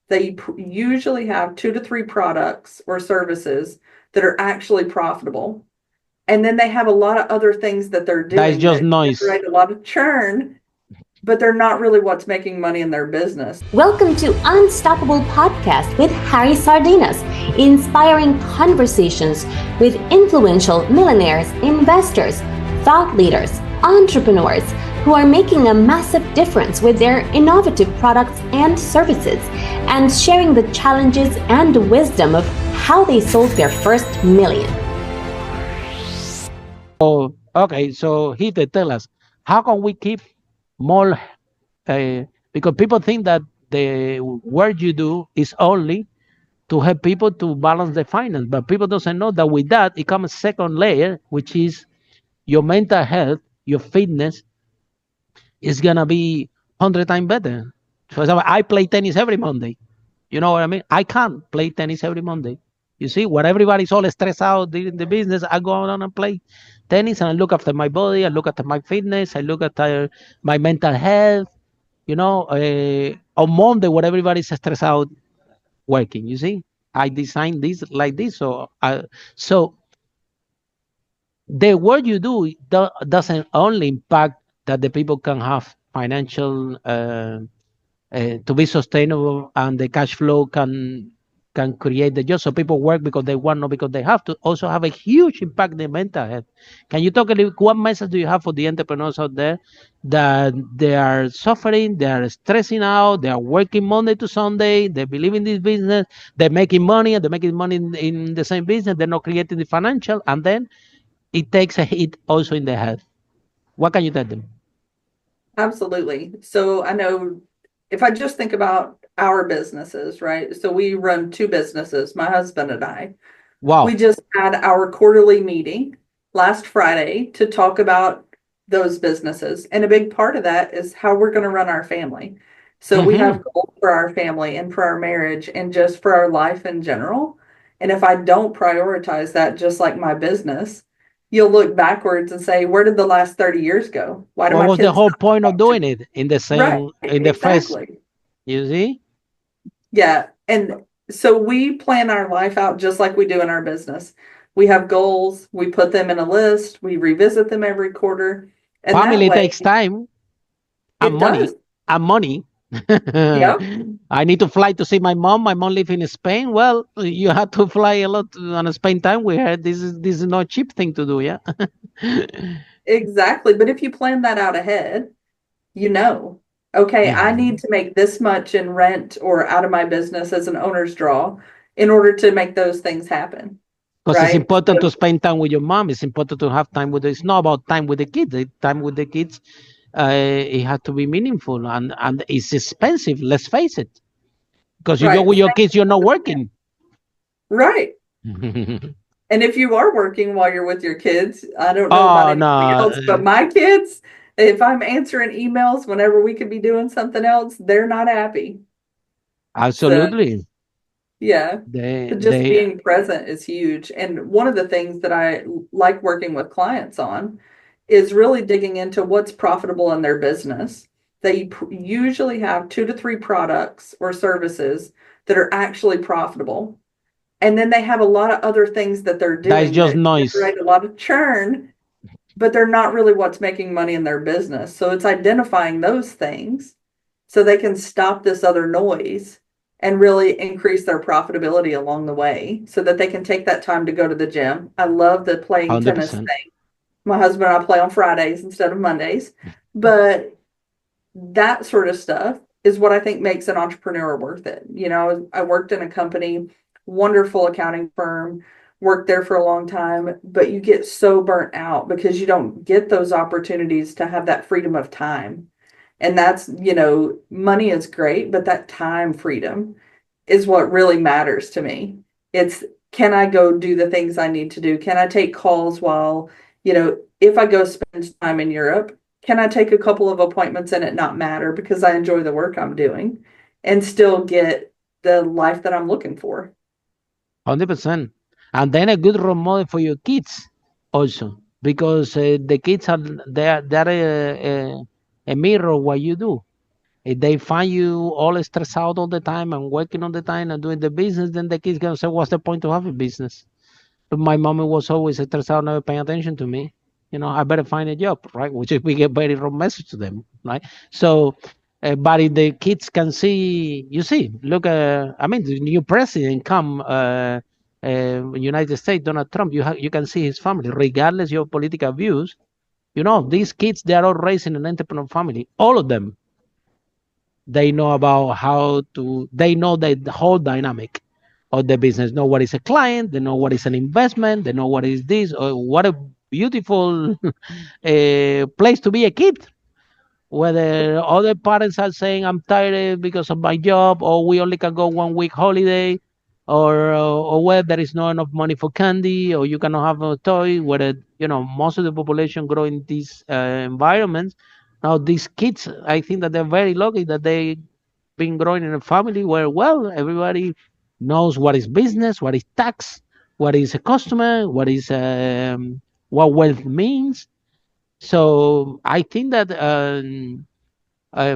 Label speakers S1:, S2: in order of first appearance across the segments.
S1: They usually have 2 to 3 products or services that are actually profitable. And then they have a lot of other things that they're
S2: That is
S1: doing
S2: just
S1: that
S2: noise.
S1: generate a lot of churn, but they're not really what's making money in their business.
S3: Welcome to Unstoppable Podcast with Harry Sardinas, inspiring conversations with influential millionaires, investors, thought leaders, entrepreneurs who are making a massive difference with their innovative products and services, and sharing the challenges and wisdom of how they sold their first million.
S2: Oh, okay. So Hite, tell us, how can we keep more? Because people think that the work you do is only to help people to balance the finance, but people doesn't know that with that it comes a second layer, which is your mental health, your fitness is gonna be 100 times better. For example, I play tennis every Monday. You know what I mean? I can't play tennis every Monday. You see, where everybody's all stressed out in the business, I go on and play tennis and I look after my body, I look after my fitness, I look after my mental health. On Monday, where everybody's stressed out working, you see, I designed this like this. So the work you do doesn't only impact that the people can have financial to be sustainable and the cash flow can create the job. So people work because they want, not because they have to. Also have a huge impact in the mental health. Can you talk a little? What message do you have for the entrepreneurs out there that they are suffering, they are stressing out, they are working Monday to Sunday, they believe in this business, they're making money, and they're making money in the same business, they're not creating the financial, and then it takes a hit also in the health. What can you tell them?
S1: Absolutely. So I know if I just think about our businesses, right? So we run 2 businesses, my husband and I. We
S2: Wow.
S1: just had our quarterly meeting last Friday to talk about those businesses. And a big part of that is how we're going to run our family. So we
S2: Hmm.
S1: have goals for our family and for our marriage and just for our life in general. And if I don't prioritize that, just like my business, you'll look backwards and say, where did the last 30 years go? Why do
S2: What
S1: my
S2: was the
S1: kids
S2: whole
S1: not
S2: point of
S1: talk to
S2: doing
S1: me?
S2: it in the
S1: Right,
S2: same in the first?
S1: exactly.
S2: You see?
S1: Yeah. And so we plan our life out just like we do in our business. We have goals, we put them in a list, we revisit them every quarter. And that
S2: Family
S1: way
S2: takes time and
S1: it
S2: money
S1: does.
S2: and money.
S1: Yep,
S2: I need to fly to see my mom. My mom lives in Spain. Well, you have to fly a lot on Spain time with her. This is not a cheap thing to do, yeah.
S1: exactly. But if you plan that out ahead, you know, okay, I need
S2: Mhm.
S1: to make this much in rent or out of my business as an owner's draw in order to make those things happen.
S2: Because it's
S1: Right.
S2: important to
S1: So,
S2: spend time with your mom. It's important to have time with. It's not about time with the kids. Time with the kids, it has to be meaningful and it's expensive. Let's face it. Because if you're
S1: right.
S2: with your
S1: Same
S2: kids, you're not
S1: with the family.
S2: working.
S1: Right. And if you are working while you're with your kids, I don't know about
S2: Oh
S1: anybody
S2: no,
S1: else, but my kids, if I'm answering emails whenever we could be doing something else, they're not happy. So,
S2: absolutely.
S1: yeah,
S2: They
S1: but just
S2: they
S1: being present is huge. And one of the things that I like working with clients on is really digging into what's profitable in their business. They usually have 2 to 3 products or services that are actually profitable. And then they have a lot of other things that they're
S2: that is
S1: doing
S2: just
S1: that
S2: noise.
S1: generate a lot of churn, but they're not really what's making money in their business. So it's identifying those things so they can stop this other noise and really increase their profitability along the way so that they can take that time to go to the gym. I love the playing
S2: Hundred
S1: tennis
S2: percent.
S1: thing. My husband and I play on Fridays instead of Mondays, but that sort of stuff is what I think makes an entrepreneur worth it. You know, I worked in a company, wonderful accounting firm, worked there for a long time, but you get so burnt out because you don't get those opportunities to have that freedom of time. And that's, money is great, but that time freedom is what really matters to me. It's, can I go do the things I need to do? Can I take calls while, if I go spend time in Europe, can I take a couple of appointments and it not matter because I enjoy the work I'm doing and still get the life that I'm looking for?
S2: 100%. And then a good role model for your kids also, because the kids are they are a mirror of what you do. If they find you all stressed out all the time and working all the time and doing the business, then the kids gonna say, "What's the point to have a business?" But my mom was always stressed out, never paying attention to me. I better find a job, right? Which is we get very wrong message to them, right? So, but if the kids can see, look, I mean, the new president come, United States, Donald Trump. You can see his family, regardless of your political views. These kids, they are all raised in an entrepreneur family. All of them, they know about they know the whole dynamic of the business. Know what is a client, they know what is an investment, they know what is this. What a beautiful place to be a kid. Whether other parents are saying, I'm tired because of my job, or we only can go 1 week holiday, or whether there is not enough money for candy, or you cannot have a toy, whether, most of the population grow in these environments. Now, these kids, I think that they're very lucky that they been growing in a family where, well, everybody knows what is business, what is tax, what is a customer, what wealth means. So I think that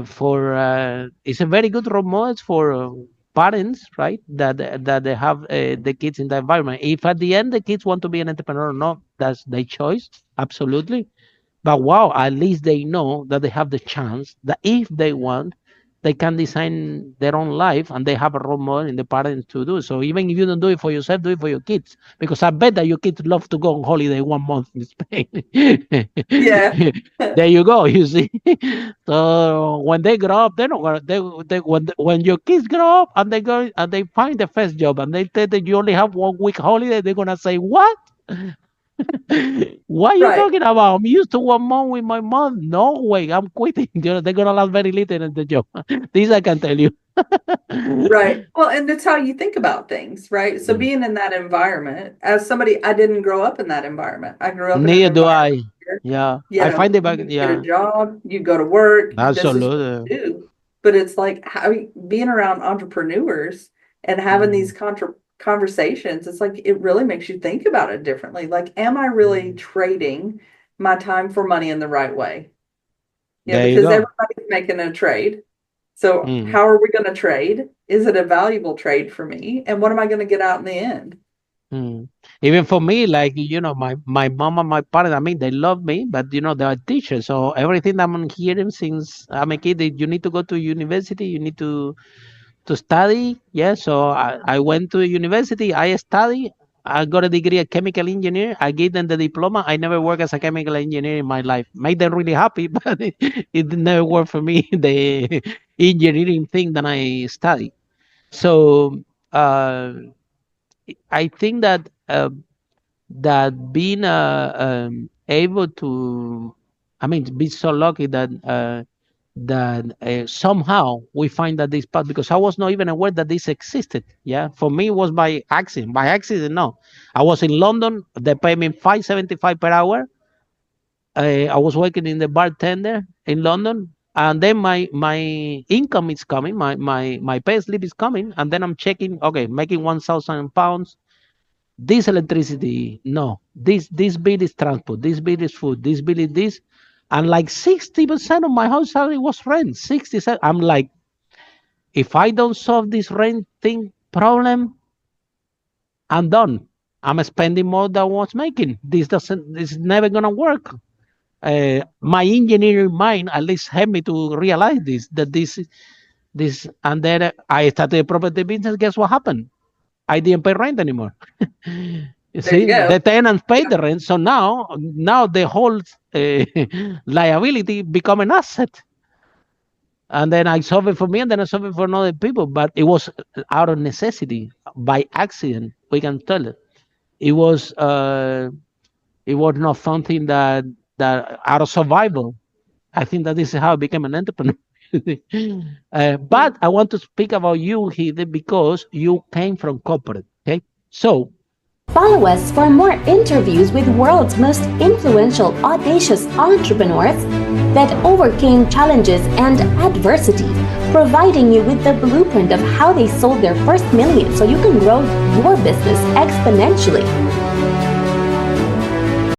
S2: for it's a very good role model for parents, right? That they have the kids in the environment. If at the end the kids want to be an entrepreneur or not, that's their choice, absolutely. But wow, at least they know that they have the chance that if they want, they can design their own life, and they have a role model in the parents to do. So even if you don't do it for yourself, do it for your kids, because I bet that your kids love to go on holiday 1 month in Spain.
S1: Yeah.
S2: There you go. You see. So when they grow up, they're not gonna. When your kids grow up and they go and they find the first job and they tell that you only have 1 week holiday, they're gonna say, "What? What are you
S1: Right.
S2: talking about? I'm used to 1 month with my mom. No way, I'm quitting." They're gonna last very little in the job. This I can tell you.
S1: Right. Well, and it's how you think about things, right? So being in that environment, as somebody, I didn't grow up in that environment. I grew up in an
S2: Neither do
S1: environment
S2: I.
S1: where,
S2: Yeah, I find it back.
S1: you get a
S2: Yeah,
S1: job, you go to work, this is what
S2: absolutely.
S1: you do. But it's like being around entrepreneurs and having these
S2: Mm,
S1: conversations, it's like it really makes you think about it differently. Like, am I really
S2: mm.
S1: trading my time for money in the right way?
S2: There you
S1: Because
S2: go.
S1: everybody's making a trade. So
S2: Mm,
S1: how are we going to trade? Is it a valuable trade for me? And what am I going to get out in the end?
S2: mm. Even for me, like my mom and my parents, I mean, they love me, but they are teachers. So everything that I'm hearing since I'm a kid, you need to go to university, you need to study. Yeah, so I went to university, I studied, I got a degree at chemical engineer. I gave them the diploma. I never worked as a chemical engineer in my life. Made them really happy, but it never worked for me, the engineering thing that I studied. So uh, I think that being able to, I mean, to be so lucky that somehow we find that this path, because I was not even aware that this existed. Yeah, for me it was by accident. By accident, no. I was in London. They pay me 5.75 per hour. I was working in the bartender in London, and then my income is coming. My pay slip is coming, and then I'm checking. Okay, making £1,000. This electricity, no. This bill is transport. This bill is food. This bill is this, and like 60% of my house salary was rent. 67. I'm like, if I don't solve this rent thing problem, I'm done. I'm spending more than I was making. This is never gonna work. My engineering mind at least helped me to realize this, and then I started a property business. Guess what happened? I didn't pay rent anymore. You
S1: There you
S2: see,
S1: go.
S2: the tenants pay the rent, so now the whole liability become an asset. And then I solve it for me, and then I solve it for other people. But it was out of necessity, by accident. We can tell it. It was not something that out of survival. I think that this is how I became an entrepreneur. But I want to speak about you, Hide, because you came from corporate. Okay, so
S3: Follow us for more interviews with world's most influential, audacious entrepreneurs that overcame challenges and adversity, providing you with the blueprint of how they sold their first million so you can grow your business exponentially.